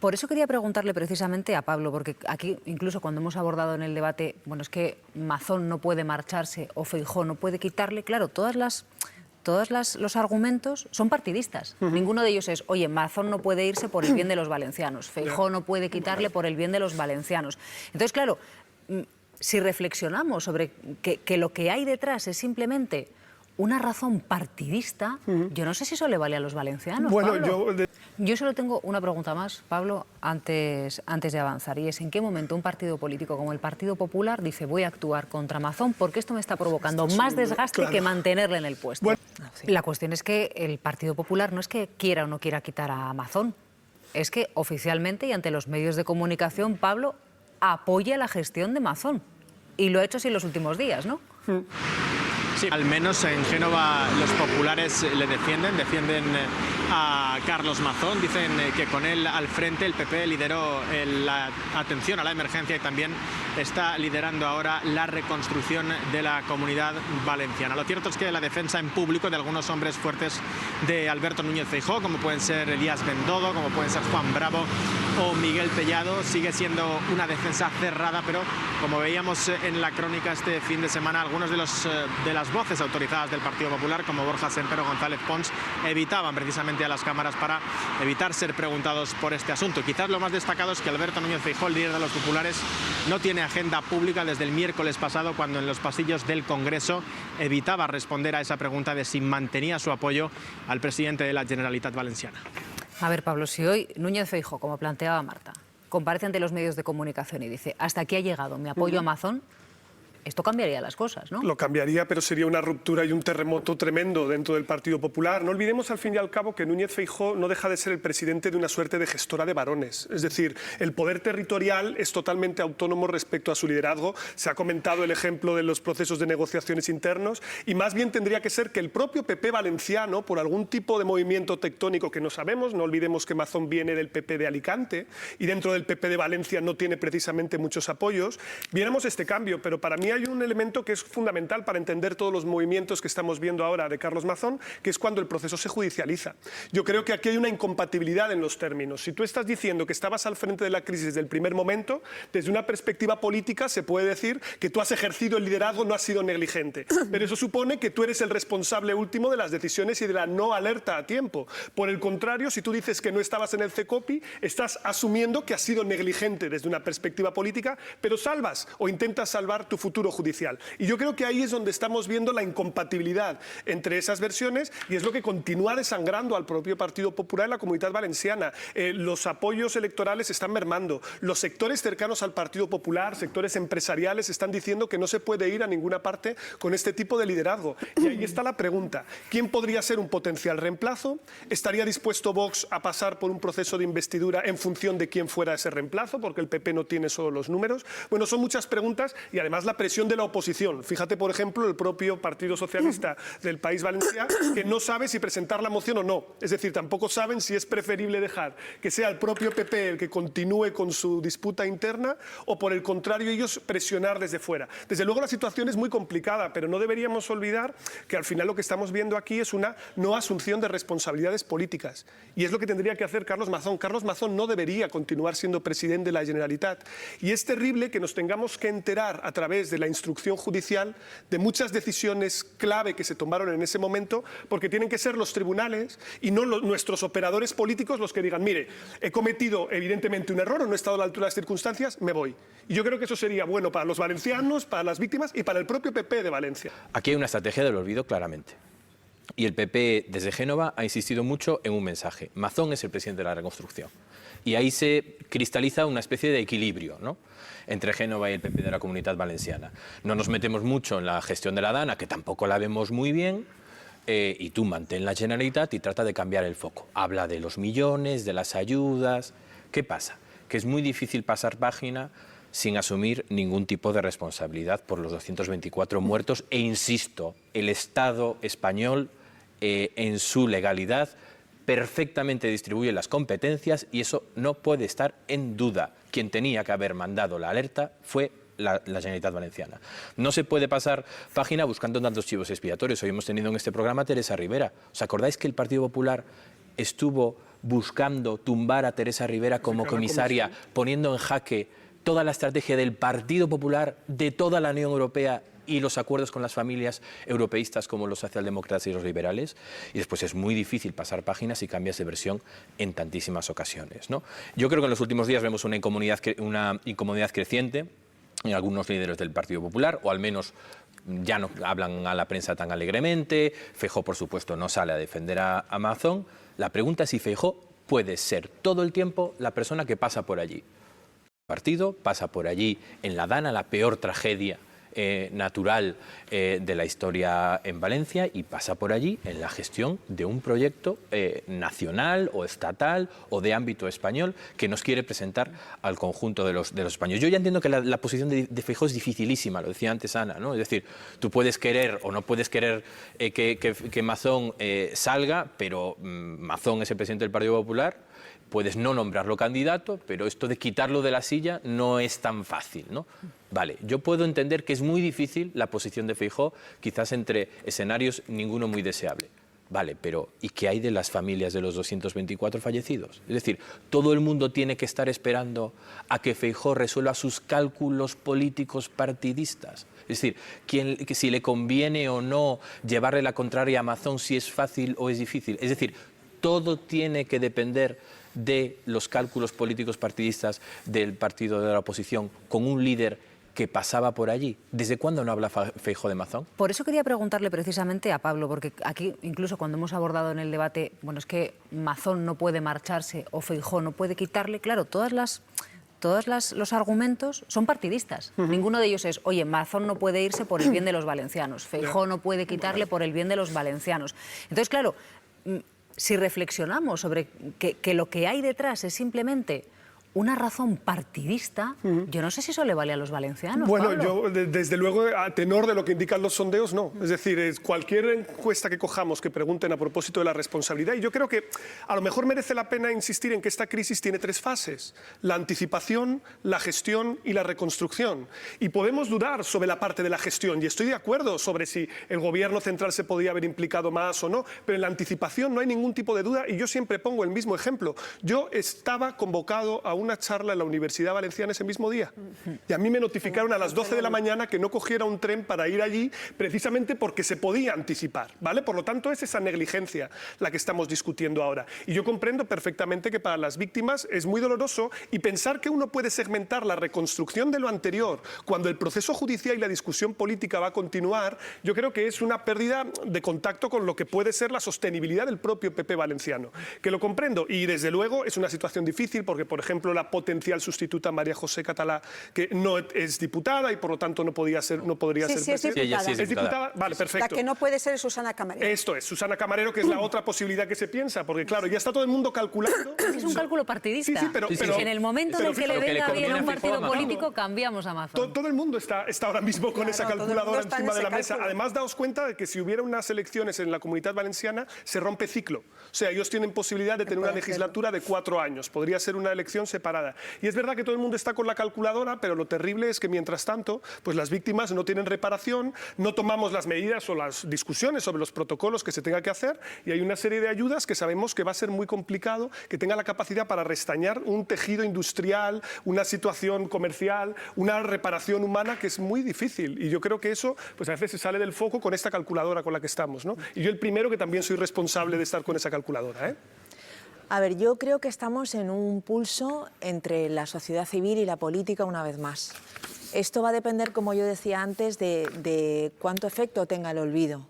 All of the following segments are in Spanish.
Por eso quería preguntarle precisamente a Pablo, porque aquí, incluso cuando hemos abordado en el debate, bueno, es que Mazón no puede marcharse o Feijóo no puede quitarle, claro, los argumentos son partidistas. Ninguno de ellos es, oye, Mazón no puede irse por el bien de los valencianos, Feijóo no puede quitarle por el bien de los valencianos. Entonces, claro, si reflexionamos sobre que lo que hay detrás es simplemente una razón partidista, yo no sé si eso le vale a los valencianos, bueno, Pablo. Yo solo tengo una pregunta más, Pablo, antes de avanzar, y es ¿en qué momento un partido político como el Partido Popular dice voy a actuar contra Mazón porque esto me está provocando más desgaste que mantenerle en el puesto? Bueno, la cuestión es que el Partido Popular no es que quiera o no quiera quitar a Mazón, es que oficialmente y ante los medios de comunicación, Pablo apoya la gestión de Mazón, y lo ha hecho así en los últimos días, ¿no? Sí, al menos en Génova los populares le defienden a Carlos Mazón. Dicen que con él al frente el PP lideró la atención a la emergencia y también está liderando ahora la reconstrucción de la Comunidad Valenciana. Lo cierto es que la defensa en público de algunos hombres fuertes de Alberto Núñez Feijóo, como pueden ser Elías Bendodo, como pueden ser Juan Bravo o Miguel Tellado, sigue siendo una defensa cerrada, pero como veíamos en la crónica este fin de semana, algunos de las voces autorizadas del Partido Popular, como Borja Semper o González Pons, evitaban precisamente a las cámaras para evitar ser preguntados por este asunto. Quizás lo más destacado es que Alberto Núñez Feijóo, el líder de los populares, no tiene agenda pública desde el miércoles pasado, cuando en los pasillos del Congreso evitaba responder a esa pregunta de si mantenía su apoyo al presidente de la Generalitat Valenciana. A ver, Pablo, si hoy Núñez Feijóo, como planteaba Marta, comparece ante los medios de comunicación y dice hasta aquí ha llegado mi apoyo a Mazón, esto cambiaría las cosas, ¿no? Lo cambiaría, pero sería una ruptura y un terremoto tremendo dentro del Partido Popular. No olvidemos, al fin y al cabo, que Núñez Feijóo no deja de ser el presidente de una suerte de gestora de varones. Es decir, el poder territorial es totalmente autónomo respecto a su liderazgo. Se ha comentado el ejemplo de los procesos de negociaciones internos y más bien tendría que ser que el propio PP valenciano, por algún tipo de movimiento tectónico que no sabemos, no olvidemos que Mazón viene del PP de Alicante y dentro del PP de Valencia no tiene precisamente muchos apoyos, viéramos este cambio, pero para mí hay un elemento que es fundamental para entender todos los movimientos que estamos viendo ahora de Carlos Mazón, que es cuando el proceso se judicializa. Yo creo que aquí hay una incompatibilidad en los términos. Si tú estás diciendo que estabas al frente de la crisis desde el primer momento, desde una perspectiva política se puede decir que tú has ejercido el liderazgo, no has sido negligente. Pero eso supone que tú eres el responsable último de las decisiones y de la no alerta a tiempo. Por el contrario, si tú dices que no estabas en el CECOPI, estás asumiendo que has sido negligente desde una perspectiva política, pero salvas o intentas salvar tu futuro judicial. Y yo creo que ahí es donde estamos viendo la incompatibilidad entre esas versiones y es lo que continúa desangrando al propio Partido Popular en la Comunidad Valenciana. Los apoyos electorales están mermando. Los sectores cercanos al Partido Popular, sectores empresariales, están diciendo que no se puede ir a ninguna parte con este tipo de liderazgo. Y ahí está la pregunta. ¿Quién podría ser un potencial reemplazo? ¿Estaría dispuesto Vox a pasar por un proceso de investidura en función de quién fuera ese reemplazo? Porque el PP no tiene solo los números. Bueno, son muchas preguntas y además la presión de la oposición. Fíjate, por ejemplo, el propio Partido Socialista del País Valencià, que no sabe si presentar la moción o no. Es decir, tampoco saben si es preferible dejar que sea el propio PP el que continúe con su disputa interna o, por el contrario, ellos presionar desde fuera. Desde luego la situación es muy complicada, pero no deberíamos olvidar que al final lo que estamos viendo aquí es una no asunción de responsabilidades políticas. Y es lo que tendría que hacer Carlos Mazón. Carlos Mazón no debería continuar siendo presidente de la Generalitat. Y es terrible que nos tengamos que enterar a través de la instrucción judicial de muchas decisiones clave que se tomaron en ese momento, porque tienen que ser los tribunales y no nuestros operadores políticos los que digan, mire, he cometido evidentemente un error o no he estado a la altura de las circunstancias, me voy. Y yo creo que eso sería bueno para los valencianos, para las víctimas y para el propio PP de Valencia. Aquí hay una estrategia del olvido claramente. Y el PP desde Génova ha insistido mucho en un mensaje. Mazón es el presidente de la reconstrucción. Y ahí se cristaliza una especie de equilibrio, ¿no?, entre Génova y el PP de la Comunidad Valenciana. No nos metemos mucho en la gestión de la Dana, que tampoco la vemos muy bien, y tú mantén la Generalitat y trata de cambiar el foco. Habla de los millones, de las ayudas. ¿Qué pasa? Que es muy difícil pasar página sin asumir ningún tipo de responsabilidad por los 224 muertos. E insisto, el Estado español, en su legalidad, perfectamente distribuye las competencias y eso no puede estar en duda. Quien tenía que haber mandado la alerta fue la Generalitat Valenciana. No se puede pasar página buscando tantos chivos expiatorios. Hoy hemos tenido en este programa a Teresa Rivera. ¿Os acordáis que el Partido Popular estuvo buscando tumbar a Teresa Rivera como comisaria, poniendo en jaque toda la estrategia del Partido Popular, de toda la Unión Europea y los acuerdos con las familias europeístas como los socialdemócratas y los liberales, y después es muy difícil pasar páginas y cambias de versión en tantísimas ocasiones, ¿no? Yo creo que en los últimos días vemos una incomodidad creciente en algunos líderes del Partido Popular, o al menos ya no hablan a la prensa tan alegremente. Feijóo, por supuesto, no sale a defender a Mazón. La pregunta es si Feijóo puede ser todo el tiempo la persona que pasa por allí. El partido pasa por allí en la Dana, la peor tragedia natural de la historia en Valencia, y pasa por allí en la gestión de un proyecto nacional o estatal o de ámbito español que nos quiere presentar al conjunto de los españoles. Yo ya entiendo que la posición de Feijóo es dificilísima, lo decía antes Ana, ¿no? Es decir, tú puedes querer o no puedes querer que Mazón salga, pero Mazón es el presidente del Partido Popular. Puedes no nombrarlo candidato, pero esto de quitarlo de la silla no es tan fácil, ¿no? Vale, yo puedo entender que es muy difícil la posición de Feijóo, quizás entre escenarios ninguno muy deseable. Vale, pero ¿y qué hay de las familias de los 224 fallecidos? Es decir, todo el mundo tiene que estar esperando a que Feijóo resuelva sus cálculos políticos partidistas. Es decir, si le conviene o no llevarle la contraria a Mazón, si es fácil o es difícil. Es decir, todo tiene que depender de los cálculos políticos partidistas del partido de la oposición con un líder que pasaba por allí. ¿Desde cuándo no habla Feijóo de Mazón? Por eso quería preguntarle precisamente a Pablo, porque aquí, incluso cuando hemos abordado en el debate, bueno, es que Mazón no puede marcharse o Feijóo no puede quitarle, claro, todos los argumentos son partidistas. Ninguno de ellos es, oye, Mazón no puede irse por el bien de los valencianos, Feijóo no puede quitarle por el bien de los valencianos. Entonces, claro, si reflexionamos sobre que lo que hay detrás es simplemente una razón partidista, yo no sé si eso le vale a los valencianos. Bueno, Pablo. yo desde luego, a tenor de lo que indican los sondeos, no. Es decir, cualquier encuesta que cojamos que pregunten a propósito de la responsabilidad, y yo creo que a lo mejor merece la pena insistir en que esta crisis tiene tres fases: la anticipación, la gestión y la reconstrucción. Y podemos dudar sobre la parte de la gestión, y estoy de acuerdo sobre si el gobierno central se podía haber implicado más o no, pero en la anticipación no hay ningún tipo de duda, y yo siempre pongo el mismo ejemplo. Yo estaba convocado a una charla en la Universidad Valenciana ese mismo día, y a mí me notificaron a las 12 de la mañana que no cogiera un tren para ir allí, precisamente porque se podía anticipar, ¿vale? Por lo tanto, es esa negligencia la que estamos discutiendo ahora. Y yo comprendo perfectamente que para las víctimas es muy doloroso, y pensar que uno puede segmentar la reconstrucción de lo anterior cuando el proceso judicial y la discusión política va a continuar, yo creo que es una pérdida de contacto con lo que puede ser la sostenibilidad del propio PP valenciano. Que lo comprendo, y desde luego es una situación difícil porque, por ejemplo, la potencial sustituta María José Catalá, que no es diputada y por lo tanto no podría ser presidenta. Sí, ella sí ¿Es diputada? Vale, perfecto. La que no puede ser es Susana Camarero. Esto es, Susana Camarero, que es la otra posibilidad que se piensa, porque claro, ya está todo el mundo calculando. Es un cálculo partidista. Sí, pero en el momento en el que le venga bien a un partido político, cambiamos a Mazón. Todo el mundo está ahora mismo con esa calculadora encima de la mesa. Además, daos cuenta de que si hubiera unas elecciones en la Comunidad Valenciana, se rompe ciclo. O sea, ellos tienen posibilidad de tener una legislatura de 4 años. Podría ser una elección separada. Y es verdad que todo el mundo está con la calculadora, pero lo terrible es que mientras tanto, pues las víctimas no tienen reparación, no tomamos las medidas o las discusiones sobre los protocolos que se tenga que hacer, y hay una serie de ayudas que sabemos que va a ser muy complicado que tenga la capacidad para restañar un tejido industrial, una situación comercial, una reparación humana que es muy difícil. Y yo creo que eso, pues a veces se sale del foco con esta calculadora con la que estamos, ¿no? Y yo el primero que también soy responsable de estar con esa calculadora, ¿eh? A ver, yo creo que estamos en un pulso entre la sociedad civil y la política una vez más. Esto va a depender, como yo decía antes, de cuánto efecto tenga el olvido.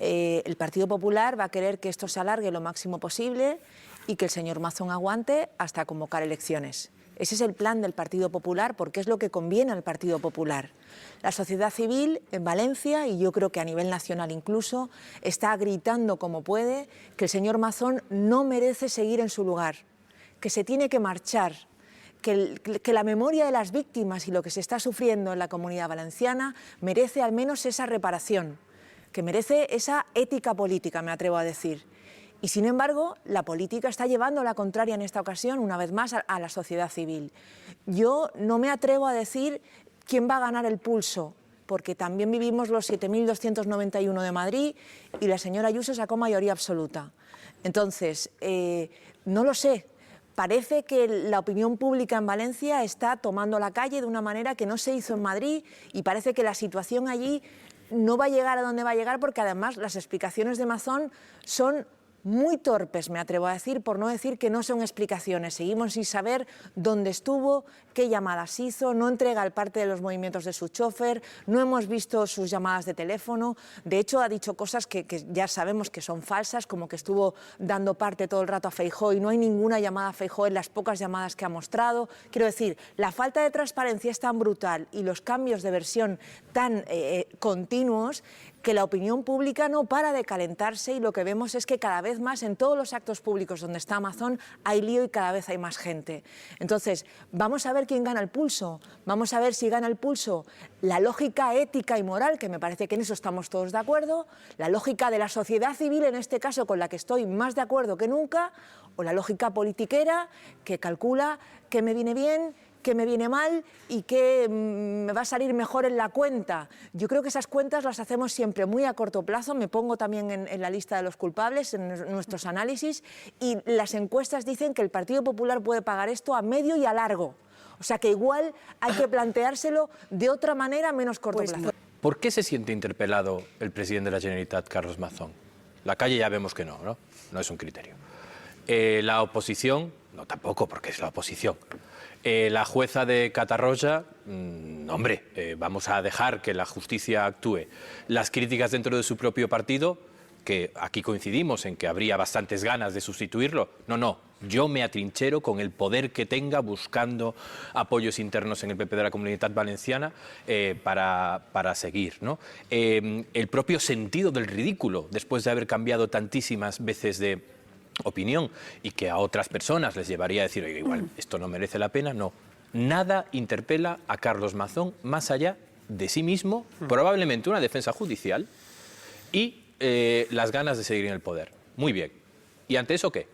El Partido Popular va a querer que esto se alargue lo máximo posible y que el señor Mazón aguante hasta convocar elecciones. Ese es el plan del Partido Popular, porque es lo que conviene al Partido Popular. La sociedad civil en Valencia, y yo creo que a nivel nacional incluso, está gritando como puede que el señor Mazón no merece seguir en su lugar, que se tiene que marchar, que la memoria de las víctimas y lo que se está sufriendo en la Comunidad Valenciana merece al menos esa reparación, que merece esa ética política, me atrevo a decir. Y sin embargo, la política está llevando la contraria en esta ocasión, una vez más, a la sociedad civil. Yo no me atrevo a decir quién va a ganar el pulso, porque también vivimos los 7.291 de Madrid y la señora Ayuso sacó mayoría absoluta. Entonces, no lo sé. Parece que la opinión pública en Valencia está tomando la calle de una manera que no se hizo en Madrid y parece que la situación allí no va a llegar a donde va a llegar porque además las explicaciones de Mazón son muy torpes, me atrevo a decir, por no decir que no son explicaciones. Seguimos sin saber dónde estuvo, qué llamadas hizo, no entrega el parte de los movimientos de su chofer, no hemos visto sus llamadas de teléfono. De hecho, ha dicho cosas que ya sabemos que son falsas, como que estuvo dando parte todo el rato a Feijóo y no hay ninguna llamada a Feijóo en las pocas llamadas que ha mostrado. Quiero decir, la falta de transparencia es tan brutal y los cambios de versión tan continuos que la opinión pública no para de calentarse y lo que vemos es que cada vez más en todos los actos públicos donde está Mazón hay lío y cada vez hay más gente. Entonces, vamos a ver quién gana el pulso, vamos a ver si gana el pulso la lógica ética y moral, que me parece que en eso estamos todos de acuerdo, la lógica de la sociedad civil, en este caso con la que estoy más de acuerdo que nunca, o la lógica politiquera que calcula qué me viene bien, qué me viene mal y qué me va a salir mejor en la cuenta. Yo creo que esas cuentas las hacemos siempre muy a corto plazo, me pongo también en la lista de los culpables, en nuestros análisis, y las encuestas dicen que el Partido Popular puede pagar esto a medio y a largo. O sea que igual hay que planteárselo de otra manera, menos corto plazo. ¿Por qué se siente interpelado el presidente de la Generalitat, Carlos Mazón? La calle ya vemos que no es un criterio. La oposición, no tampoco, porque es la oposición. La jueza de Catarroja, hombre, vamos a dejar que la justicia actúe. Las críticas dentro de su propio partido, que aquí coincidimos en que habría bastantes ganas de sustituirlo. No, yo me atrinchero con el poder que tenga buscando apoyos internos en el PP de la Comunitat Valenciana para seguir, ¿no? El propio sentido del ridículo, después de haber cambiado tantísimas veces de opinión y que a otras personas les llevaría a decir, oye, igual, esto no merece la pena, no. Nada interpela a Carlos Mazón más allá de sí mismo, probablemente una defensa judicial y las ganas de seguir en el poder. Muy bien. ¿Y ante eso qué?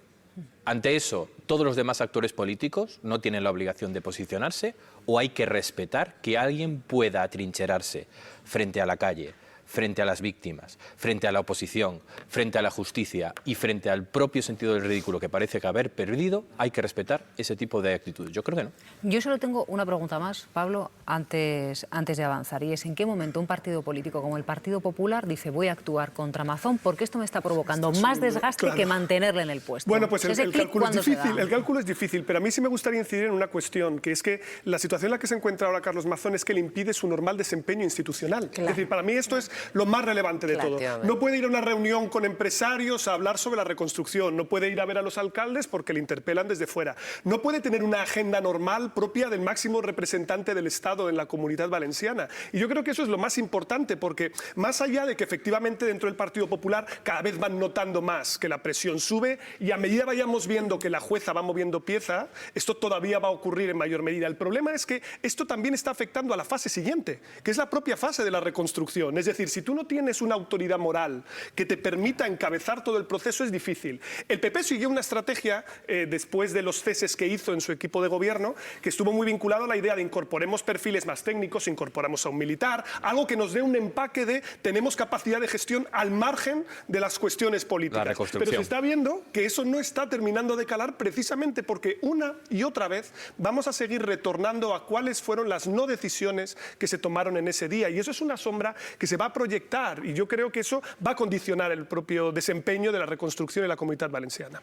Ante eso, ¿todos los demás actores políticos no tienen la obligación de posicionarse o hay que respetar que alguien pueda atrincherarse frente a la calle, frente a las víctimas, frente a la oposición, frente a la justicia y frente al propio sentido del ridículo que parece que haber perdido? Hay que respetar ese tipo de actitudes. Yo creo que no. Yo solo tengo una pregunta más, Pablo, antes de avanzar, y es ¿en qué momento un partido político como el Partido Popular dice voy a actuar contra Mazón porque esto me está provocando más desgaste que mantenerle en el puesto? Bueno, pues el cálculo es difícil, el cálculo es difícil, pero a mí sí me gustaría incidir en una cuestión, que es que la situación en la que se encuentra ahora Carlos Mazón es que le impide su normal desempeño institucional. Claro. Es decir, para mí esto es lo más relevante de todo. No puede ir a una reunión con empresarios a hablar sobre la reconstrucción, no puede ir a ver a los alcaldes porque le interpelan desde fuera, no puede tener una agenda normal propia del máximo representante del Estado en la Comunitat Valenciana. Y yo creo que eso es lo más importante, porque más allá de que efectivamente dentro del Partido Popular cada vez van notando más que la presión sube y a medida vayamos viendo que la jueza va moviendo pieza, esto todavía va a ocurrir en mayor medida. El problema es que esto también está afectando a la fase siguiente, que es la propia fase de la reconstrucción. Es decir, si tú no tienes una autoridad moral que te permita encabezar todo el proceso, es difícil. El PP siguió una estrategia después de los ceses que hizo en su equipo de gobierno, que estuvo muy vinculado a la idea de incorporemos perfiles más técnicos, incorporamos a un militar, algo que nos dé un empaque de tenemos capacidad de gestión al margen de las cuestiones políticas. Pero se está viendo que eso no está terminando de calar precisamente porque una y otra vez vamos a seguir retornando a cuáles fueron las no decisiones que se tomaron en ese día, y eso es una sombra que se va a proyectar, y yo creo que eso va a condicionar el propio desempeño de la reconstrucción en la Comunitat Valenciana.